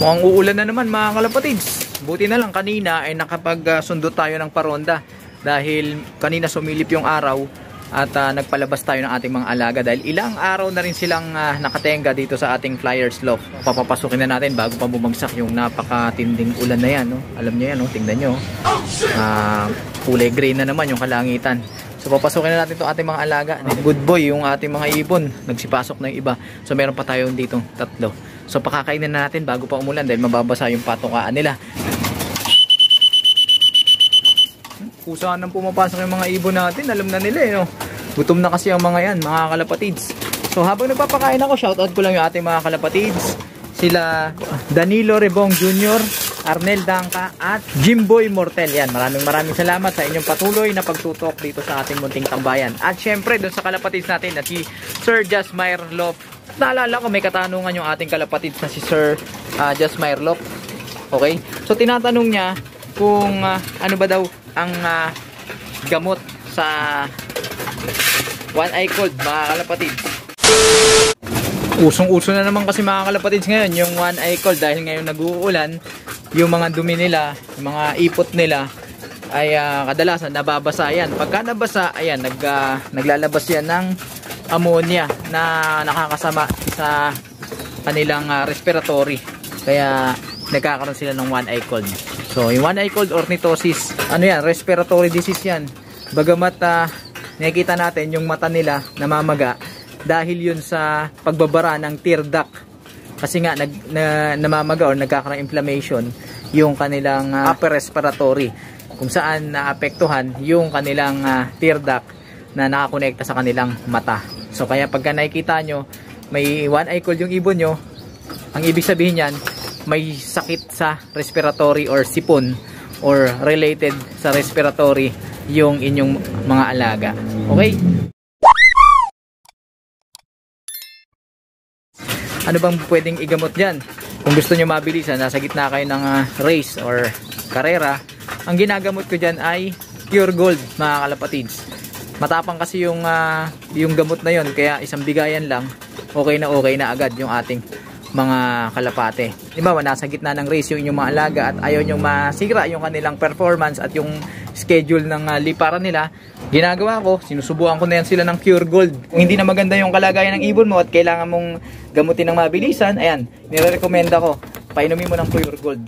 Mukhang uulan na naman mga kalapatids. Buti na lang kanina ay nakapag-sundo tayo ng paronda. Dahil kanina sumilip yung araw at nagpalabas tayo ng ating mga alaga. Dahil ilang araw na rin silang nakatenga dito sa ating Flyers Loft. Papapasukin na natin bago pa bumagsak yung napakatinding ulan na yan. No? Alam nyo yan, no? Tingnan nyo. Kulay green na naman yung kalangitan. So papasukin na natin itong ating mga alaga. Good boy yung ating mga ibon. Nagsipasok na yung iba. So meron pa tayo dito tatlo. So pakakainin na natin bago pa umulan dahil mababasa yung patukaan nila. Kung saan nang pumapasok yung mga ibon natin, alam na nila eh, no? Gutom na kasi ang mga yan, mga kalapatids. So habang nagpapakain ako, shoutout ko lang yung ating mga kalapatids. Sila Danilo Rebong Jr., Arnel Dangka at Jimboy Mortel. Yan, maraming salamat sa inyong patuloy na pagtutok dito sa ating munting tambayan. At syempre doon sa kalapatids natin na si Sir Jasmine Loft. Naalala ko may katanungan yung ating kalapatids na si Sir Jasmine Loft. Okay? So tinatanong niya kung ano ba daw ang gamot sa one eye cold, mga kalapatids. Usong-uso na naman kasi mga kalapatids ngayon yung one eye cold dahil ngayon nag-uulan. Yung mga dumi nila, yung mga ipot nila ay kadalasan nababasa yan. Pagka nabasa, ayan, naglalabas yan ng ammonia na nakakasama sa kanilang respiratory. Kaya nagkakaroon sila ng one eye cold. So yung one eye cold, ornithosis, ano yan, respiratory disease yan. Bagamat nakikita natin yung mata nila namamaga dahil yun sa pagbabara ng tear duct. Kasi nga namamaga o nagkakaroon inflammation yung kanilang upper respiratory, kung saan naapektuhan yung kanilang tear duct na nakakonekta sa kanilang mata. So kaya pagka nakikita nyo may one eye cold yung ibon nyo, ang ibig sabihin yan may sakit sa respiratory or sipon or related sa respiratory yung inyong mga alaga. Okay? Ano bang pwedeng igamot dyan? Kung gusto nyo mabilisan, nasa gitna kayo ng race or karera, ang ginagamot ko dyan ay Pure Gold, mga kalapatids. Matapang kasi yung gamot na yon, kaya isang bigayan lang, okay na agad yung ating mga kalapate. Diba, nasa gitna ng race yung inyong mga alaga at ayaw nyong masira yung kanilang performance at yung schedule ng liparan nila. Ginagawa ko, sinusubukan ko na yan sila ng Pure Gold. Kung hindi na maganda yung kalagayan ng ibon mo at kailangan mong gamutin ng mabilisan, ayan, nire-recommenda ko, painumin mo ng Pure Gold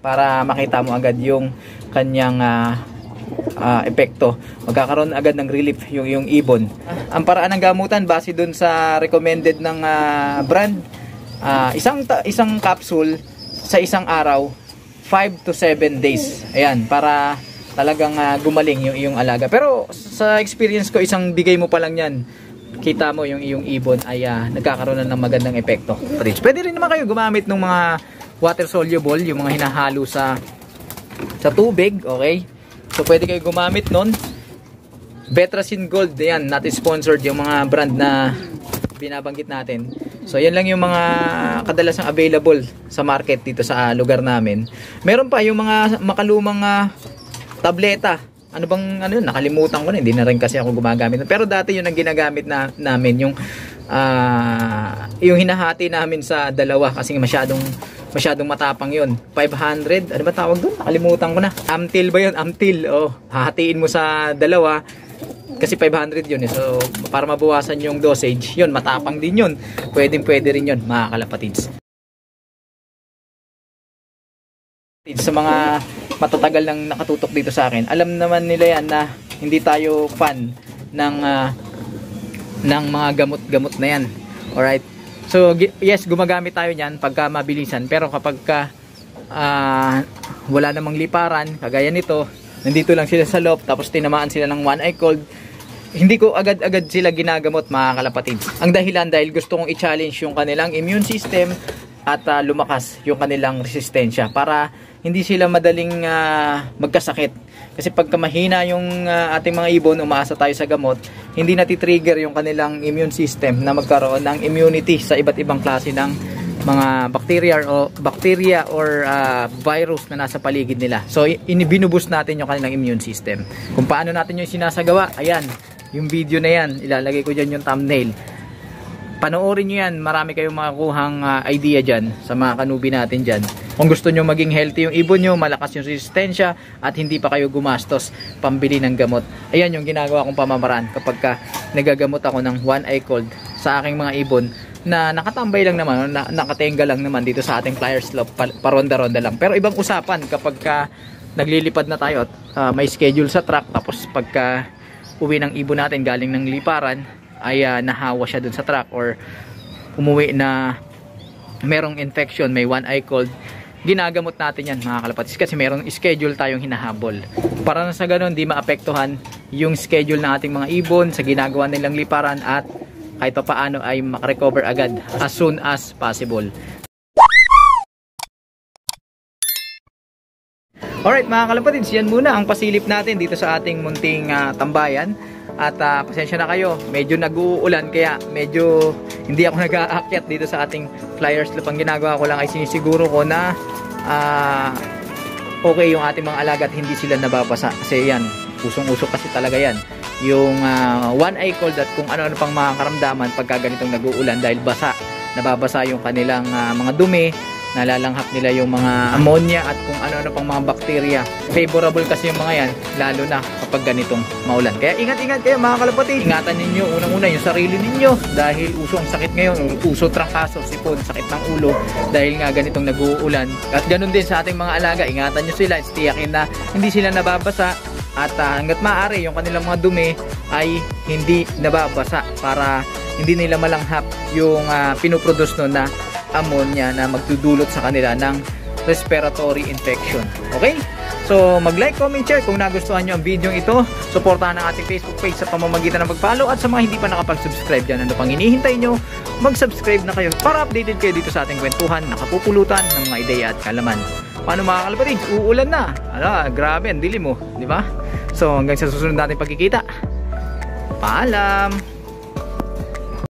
para makita mo agad yung kanyang epekto. Magkakaroon agad ng relief yung ibon. Ang paraan ng gamutan base dun sa recommended ng brand, isang capsule sa isang araw, 5 to 7 days. Ayan, para talagang gumaling yung iyong alaga. Pero sa experience ko, isang bigay mo pa lang yan, kita mo yung iyong ibon ay nagkakaroon na ng magandang epekto. Pwede rin naman kayo gumamit ng mga water soluble, yung mga hinahalo sa tubig, okay? So pwede kayo gumamit nun. Betracin Gold, yan, not sponsored yung mga brand na binabanggit natin. So yan lang yung mga kadalasang available sa market dito sa lugar namin. Meron pa yung mga makalumang tableta. Ano bang yun? Nakalimutan ko na, hindi na rin kasi ako gumagamit. Pero dati yun ang ginagamit namin, yung hinahati namin sa dalawa kasi masyadong matapang yun. 500, ano ba tawag doon? Nakalimutan ko na. Amtil ba yun? Amtil. Oh, hahatiin mo sa dalawa kasi 500 yun. So para mabawasan yung dosage, yun, matapang din yun. Pwede rin yun, mga kalapatids. Sa mga matatagal nang nakatutok dito sa akin, alam naman nila yan na hindi tayo fan ng mga gamot-gamot na yan. Alright? So yes, gumagamit tayo niyan pagka mabilisan, pero kapag wala namang liparan, kagaya nito, nandito lang sila sa loft tapos tinamaan sila ng one eye cold, hindi ko agad-agad sila ginagamot, mga kalapatids. Ang dahilan dahil gusto kong i-challenge yung kanilang immune system at lumakas yung kanilang resistensya para hindi sila madaling magkasakit. Kasi pagka mahina yung ating mga ibon, umaasa tayo sa gamot, hindi natitrigger yung kanilang immune system na magkaroon ng immunity sa iba't ibang klase ng mga bacteria or virus na nasa paligid nila. So binuboost natin yung kanilang immune system. Kung paano natin yung sinasagawa, ayan, yung video na yan, ilalagay ko dyan yung thumbnail. Panoorin nyo yan, marami kayong makakuhang idea dyan sa mga kanubi natin dyan. Kung gusto nyo maging healthy yung ibon nyo, malakas yung resistensya, at hindi pa kayo gumastos pambili ng gamot. Ayan yung ginagawa kong pamamaraan kapag nagagamot ako ng one eye cold sa aking mga ibon na nakatambay lang naman, nakatenga lang naman dito sa ating flyer slope, paronda-ronda lang. Pero ibang usapan kapag naglilipad na tayo at may schedule sa truck, tapos pagka uwi ng ibon natin galing ng liparan ay nahawa siya dun sa truck, or umuwi na merong infection, may one eye cold, ginagamot natin yan mga kalapatis, kasi merong schedule tayong hinahabol para na sa ganun di maapektuhan yung schedule ng ating mga ibon sa ginagawa nilang liparan, at kahit pa paano ay makarecover agad as soon as possible. Alright mga kalapatids, yan muna ang pasilip natin dito sa ating munting tambayan. At pasensya na kayo, medyo nag-uulan kaya medyo hindi ako nag-aakyat dito sa ating flyer slope. Ang ginagawa ko lang ay sinisiguro ko na okay yung ating mga alaga at hindi sila nababasa. Kasi yan, usong-usok kasi talaga yan. Yung one eye cold at kung ano-ano pang mga karamdaman pagka ganitong nag-uulan, dahil nababasa yung kanilang mga dumi, nalalanghap nila yung mga ammonia at kung ano-ano pang mga bakterya. Favorable kasi yung mga yan, lalo na kapag ganitong maulan. Kaya ingat-ingat kayo mga kalapati. Ingatan ninyo unang-una yung sarili ninyo, dahil uso ang sakit ngayon, uso trangkaso, sipon, sakit ng ulo, dahil nga ganitong nag-uulan. At ganun din sa ating mga alaga, ingatan nyo sila, tiyakin na hindi sila nababasa, at hanggat maaari yung kanilang mga dumi ay hindi nababasa para hindi nila malanghap yung pinoproduce no na ammonia na magdudulot sa kanila ng respiratory infection. Okay? So, mag-like, comment, share kung nagustuhan nyo ang video ito. Suportahan ang ating Facebook page sa pamamagitan ng mag-follow, at sa mga hindi pa nakapag-subscribe dyan, ano pang hinihintay nyo, mag-subscribe na kayo para updated kayo dito sa ating kwentuhan, nakapupulutan ng mga ideya at kalaman. Paano mga kalapatid? Uulan na. Grabe, ang dilim mo, di ba? So, hanggang sa susunod natin pagkikita. Paalam!